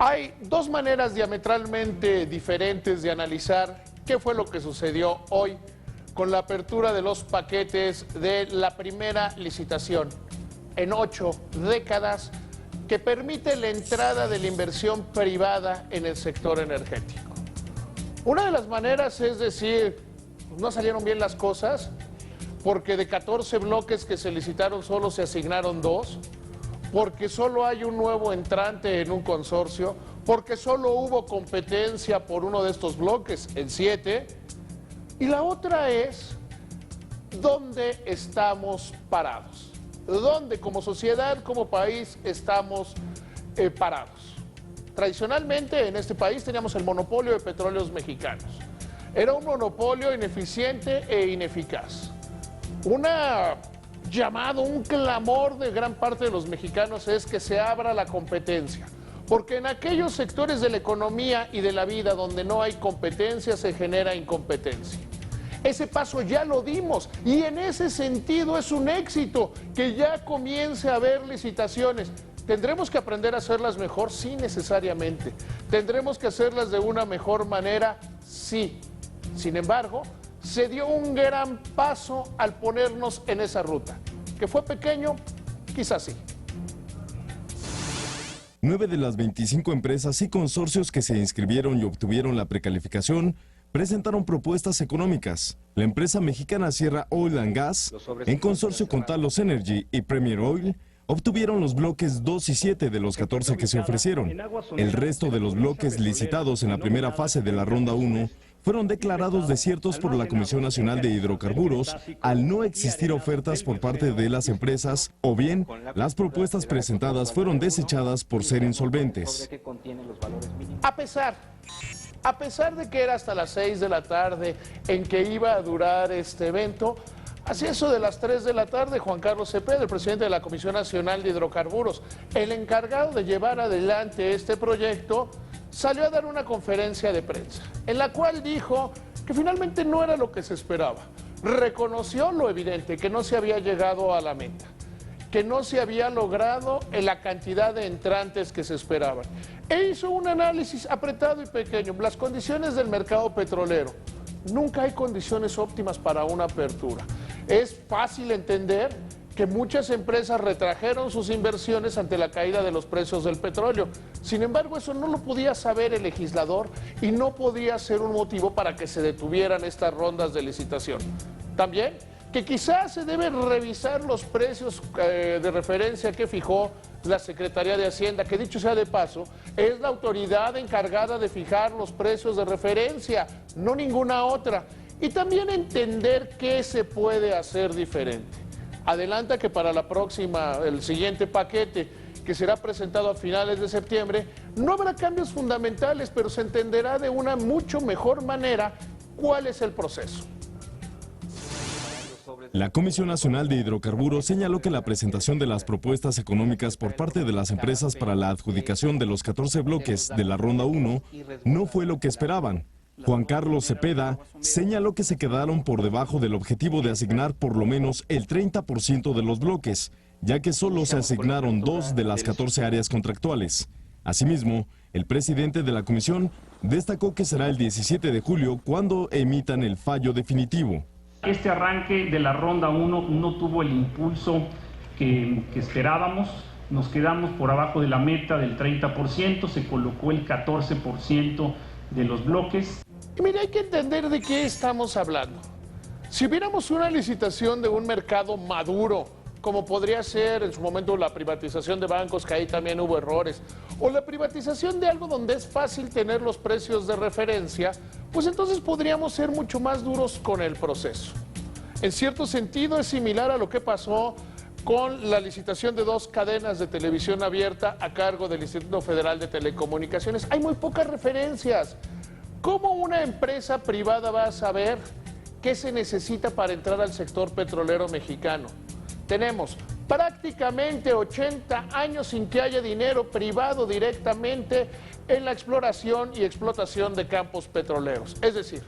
Hay dos maneras diametralmente diferentes de analizar qué fue lo que sucedió hoy con la apertura de los paquetes de la primera licitación en 8 décadas que permite la entrada de la inversión privada en el sector energético. Una de las maneras es decir, no salieron bien las cosas porque de 14 bloques que se licitaron solo se asignaron 2, porque solo hay un nuevo entrante en un consorcio, porque solo hubo competencia por uno de estos bloques, en 7, y la otra es dónde estamos parados, dónde como sociedad, como país estamos parados. Tradicionalmente en este país teníamos el monopolio de petróleos mexicanos. Era un monopolio ineficiente e ineficaz. Un clamor de gran parte de los mexicanos es que se abra la competencia, porque en aquellos sectores de la economía y de la vida donde no hay competencia se genera incompetencia. Ese paso ya lo dimos y en ese sentido es un éxito que ya comience a haber licitaciones. ¿Tendremos que aprender a hacerlas mejor? Sí, necesariamente. ¿Tendremos que hacerlas de una mejor manera? Sí. Sin embargo, se dio un gran paso al ponernos en esa ruta. ¿Que fue pequeño? Quizás sí. 9 de las 25 empresas y consorcios que se inscribieron y obtuvieron la precalificación presentaron propuestas económicas. La empresa mexicana Sierra Oil and Gas, en consorcio con Talos Energy y Premier Oil, obtuvieron los bloques 2 y 7 de los 14 que se ofrecieron. El resto de los bloques licitados en la primera fase de la ronda 1 fueron declarados desiertos por la Comisión Nacional de Hidrocarburos al no existir ofertas por parte de las empresas o bien las propuestas presentadas fueron desechadas por ser insolventes. A pesar de que era hasta las 6 de la tarde en que iba a durar este evento, hacia eso de las 3 de la tarde, Juan Carlos Cepeda, el presidente de la Comisión Nacional de Hidrocarburos, el encargado de llevar adelante este proyecto, salió a dar una conferencia de prensa, en la cual dijo que finalmente no era lo que se esperaba. Reconoció lo evidente, que no se había llegado a la meta, que no se había logrado en la cantidad de entrantes que se esperaban. E hizo un análisis apretado y pequeño. Las condiciones del mercado petrolero. Nunca hay condiciones óptimas para una apertura. Es fácil entender que muchas empresas retrajeron sus inversiones ante la caída de los precios del petróleo. Sin embargo, eso no lo podía saber el legislador y no podía ser un motivo para que se detuvieran estas rondas de licitación. También que quizás se deben revisar los precios de referencia que fijó la Secretaría de Hacienda, que dicho sea de paso, es la autoridad encargada de fijar los precios de referencia, no ninguna otra. Y también entender qué se puede hacer diferente. Adelanta que para la próxima, el siguiente paquete, que será presentado a finales de septiembre, no habrá cambios fundamentales, pero se entenderá de una mucho mejor manera cuál es el proceso. La Comisión Nacional de Hidrocarburos señaló que la presentación de las propuestas económicas por parte de las empresas para la adjudicación de los 14 bloques de la ronda 1 no fue lo que esperaban. Juan Carlos Cepeda señaló que se quedaron por debajo del objetivo de asignar por lo menos el 30% de los bloques, ya que solo se asignaron 2 de las 14 áreas contractuales. Asimismo, el presidente de la comisión destacó que será el 17 de julio cuando emitan el fallo definitivo. Este arranque de la ronda 1 no tuvo el impulso que esperábamos, nos quedamos por abajo de la meta del 30%, se colocó el 14% de los bloques. Y mire, hay que entender de qué estamos hablando. Si hubiéramos una licitación de un mercado maduro, como podría ser en su momento la privatización de bancos, que ahí también hubo errores, o la privatización de algo donde es fácil tener los precios de referencia, pues entonces podríamos ser mucho más duros con el proceso. En cierto sentido es similar a lo que pasó con la licitación de 2 cadenas de televisión abierta a cargo del Instituto Federal de Telecomunicaciones. Hay muy pocas referencias. ¿Cómo una empresa privada va a saber qué se necesita para entrar al sector petrolero mexicano? Tenemos prácticamente 80 años sin que haya dinero privado directamente en la exploración y explotación de campos petroleros. Es decir,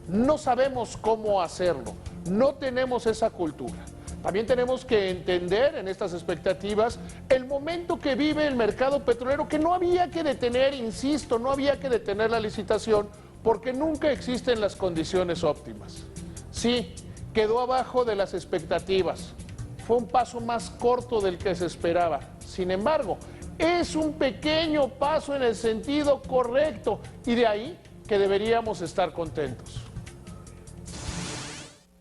no sabemos cómo hacerlo, no tenemos esa cultura. También tenemos que entender en estas expectativas el momento que vive el mercado petrolero, que no había que detener, insisto, no había que detener la licitación porque nunca existen las condiciones óptimas. Sí, quedó abajo de las expectativas, fue un paso más corto del que se esperaba. Sin embargo, es un pequeño paso en el sentido correcto y de ahí que deberíamos estar contentos.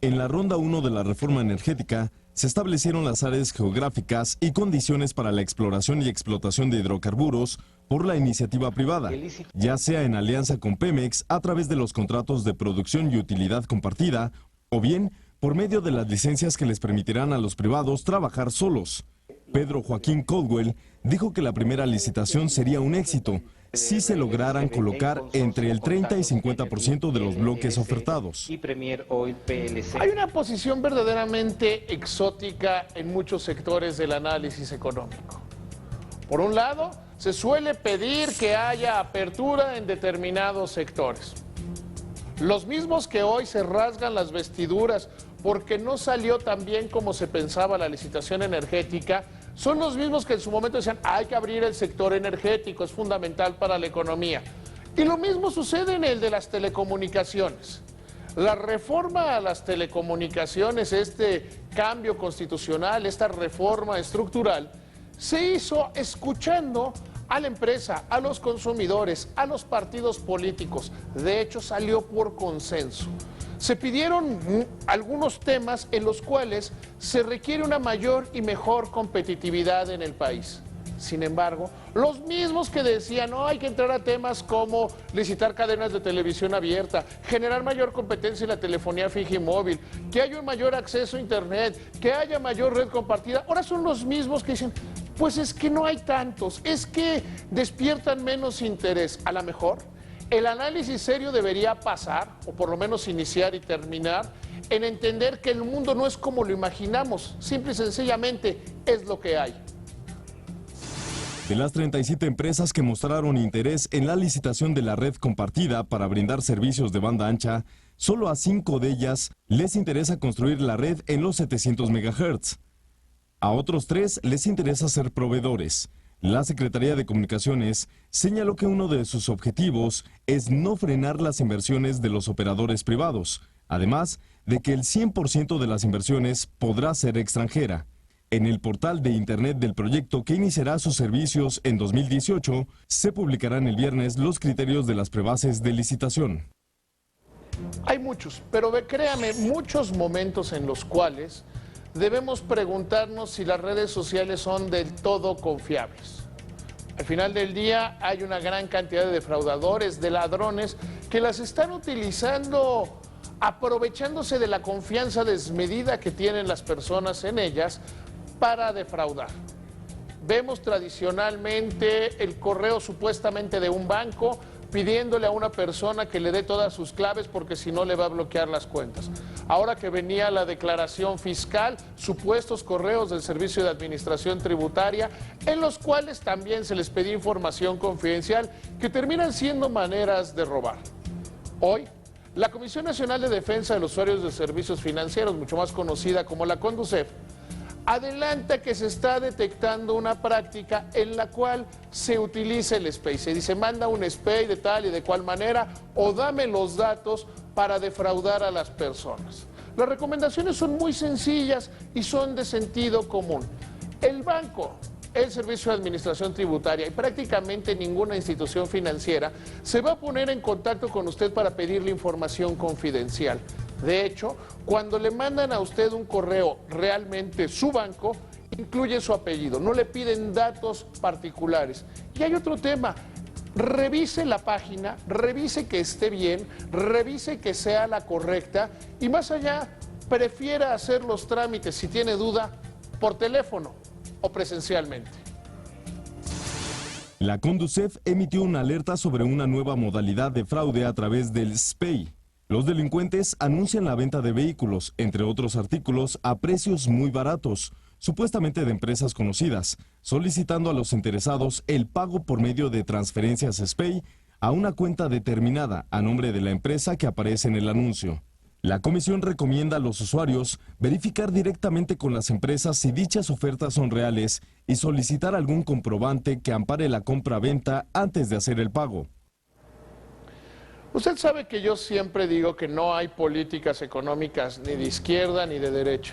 En la ronda 1 de la reforma energética, se establecieron las áreas geográficas y condiciones para la exploración y explotación de hidrocarburos por la iniciativa privada, ya sea en alianza con Pemex a través de los contratos de producción y utilidad compartida, o bien por medio de las licencias que les permitirán a los privados trabajar solos. Pedro Joaquín Caldwell dijo que la primera licitación sería un éxito si se lograran colocar entre el 30 y 50% de los bloques ofertados. Hay una posición verdaderamente exótica en muchos sectores del análisis económico. Por un lado, se suele pedir que haya apertura en determinados sectores. Los mismos que hoy se rasgan las vestiduras porque no salió tan bien como se pensaba la licitación energética, son los mismos que en su momento decían hay que abrir el sector energético, es fundamental para la economía. Y lo mismo sucede en el de las telecomunicaciones. La reforma a las telecomunicaciones, este cambio constitucional, esta reforma estructural, se hizo escuchando a la empresa, a los consumidores, a los partidos políticos. De hecho, salió por consenso. Se pidieron algunos temas en los cuales se requiere una mayor y mejor competitividad en el país. Sin embargo, los mismos que decían, no, hay que entrar a temas como licitar cadenas de televisión abierta, generar mayor competencia en la telefonía fija y móvil, que haya un mayor acceso a internet, que haya mayor red compartida, ahora son los mismos que dicen, pues es que no hay tantos, es que despiertan menos interés. A lo mejor el análisis serio debería pasar, o por lo menos iniciar y terminar, en entender que el mundo no es como lo imaginamos, simple y sencillamente es lo que hay. De las 37 empresas que mostraron interés en la licitación de la red compartida para brindar servicios de banda ancha, solo a 5 de ellas les interesa construir la red en los 700 MHz. A otros 3 les interesa ser proveedores. La Secretaría de Comunicaciones señaló que uno de sus objetivos es no frenar las inversiones de los operadores privados, además de que el 100% de las inversiones podrá ser extranjera. En el portal de internet del proyecto, que iniciará sus servicios en 2018, se publicarán el viernes los criterios de las prebases de licitación. Hay muchos, pero créame, muchos momentos en los cuales debemos preguntarnos si las redes sociales son del todo confiables. Al final del día hay una gran cantidad de defraudadores, de ladrones, que las están utilizando aprovechándose de la confianza desmedida que tienen las personas en ellas para defraudar. Vemos tradicionalmente el correo supuestamente de un banco pidiéndole a una persona que le dé todas sus claves porque si no le va a bloquear las cuentas. Ahora que venía la declaración fiscal, supuestos correos del Servicio de Administración Tributaria, en los cuales también se les pedía información confidencial que terminan siendo maneras de robar. Hoy, la Comisión Nacional de Defensa de los Usuarios de Servicios Financieros, mucho más conocida como la CONDUCEF, adelanta que se está detectando una práctica en la cual se utiliza el SPEI. Se dice, manda un SPEI de tal y de cual manera o dame los datos para defraudar a las personas. Las recomendaciones son muy sencillas y son de sentido común. El banco, el Servicio de Administración Tributaria y prácticamente ninguna institución financiera se va a poner en contacto con usted para pedirle información confidencial. De hecho, cuando le mandan a usted un correo, realmente su banco incluye su apellido, no le piden datos particulares. Y hay otro tema, revise la página, revise que esté bien, revise que sea la correcta y más allá, prefiera hacer los trámites, si tiene duda, por teléfono o presencialmente. La CONDUCEF emitió una alerta sobre una nueva modalidad de fraude a través del SPEI. Los delincuentes anuncian la venta de vehículos, entre otros artículos, a precios muy baratos, supuestamente de empresas conocidas, solicitando a los interesados el pago por medio de transferencias SPEI a una cuenta determinada a nombre de la empresa que aparece en el anuncio. La comisión recomienda a los usuarios verificar directamente con las empresas si dichas ofertas son reales y solicitar algún comprobante que ampare la compra-venta antes de hacer el pago. Usted sabe que yo siempre digo que no hay políticas económicas ni de izquierda ni de derecha.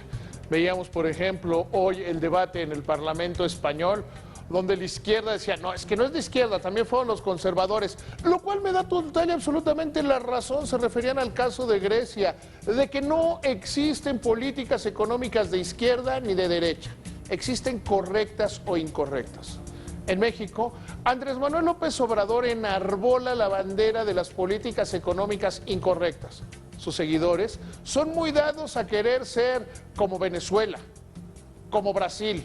Veíamos, por ejemplo, hoy el debate en el Parlamento español, donde la izquierda decía, no, es que no es de izquierda, también fueron los conservadores, lo cual me da total y absolutamente la razón. Se referían al caso de Grecia, de que no existen políticas económicas de izquierda ni de derecha, existen correctas o incorrectas. En México, Andrés Manuel López Obrador enarbola la bandera de las políticas económicas incorrectas. Sus seguidores son muy dados a querer ser como Venezuela, como Brasil,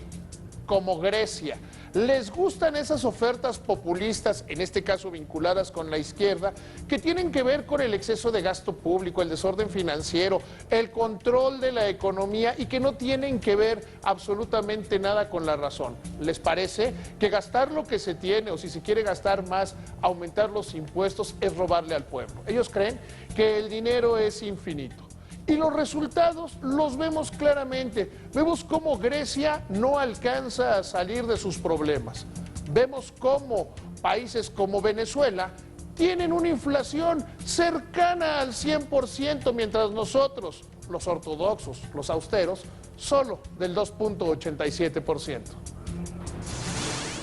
como Grecia. Les gustan esas ofertas populistas, en este caso vinculadas con la izquierda, que tienen que ver con el exceso de gasto público, el desorden financiero, el control de la economía y que no tienen que ver absolutamente nada con la razón. ¿Les parece que gastar lo que se tiene o si se quiere gastar más, aumentar los impuestos es robarle al pueblo? Ellos creen que el dinero es infinito. Y los resultados los vemos claramente. Vemos cómo Grecia no alcanza a salir de sus problemas. Vemos cómo países como Venezuela tienen una inflación cercana al 100%, mientras nosotros, los ortodoxos, los austeros, solo del 2.87%.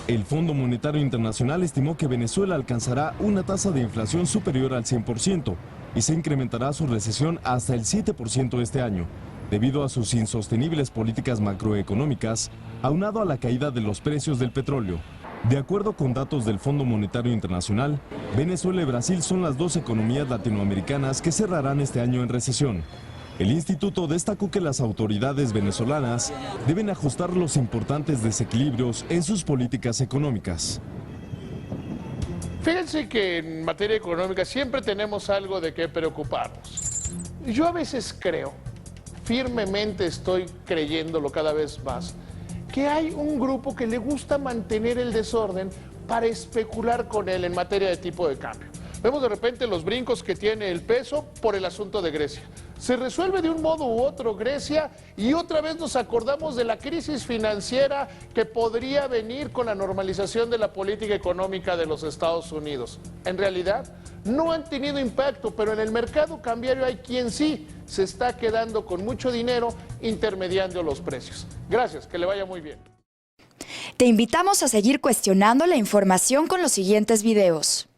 El Fondo Monetario Internacional estimó que Venezuela alcanzará una tasa de inflación superior al 100% y se incrementará su recesión hasta el 7% este año, debido a sus insostenibles políticas macroeconómicas, aunado a la caída de los precios del petróleo. De acuerdo con datos del Fondo Monetario Internacional, Venezuela y Brasil son las dos economías latinoamericanas que cerrarán este año en recesión. El instituto destacó que las autoridades venezolanas deben ajustar los importantes desequilibrios en sus políticas económicas. Fíjense que en materia económica siempre tenemos algo de qué preocuparnos. Yo a veces creo, firmemente estoy creyéndolo cada vez más, que hay un grupo que le gusta mantener el desorden para especular con él en materia de tipo de cambio. Vemos de repente los brincos que tiene el peso por el asunto de Grecia. Se resuelve de un modo u otro Grecia y otra vez nos acordamos de la crisis financiera que podría venir con la normalización de la política económica de los Estados Unidos. En realidad, no han tenido impacto, pero en el mercado cambiario hay quien sí se está quedando con mucho dinero intermediando los precios. Gracias, que le vaya muy bien. Te invitamos a seguir cuestionando la información con los siguientes videos.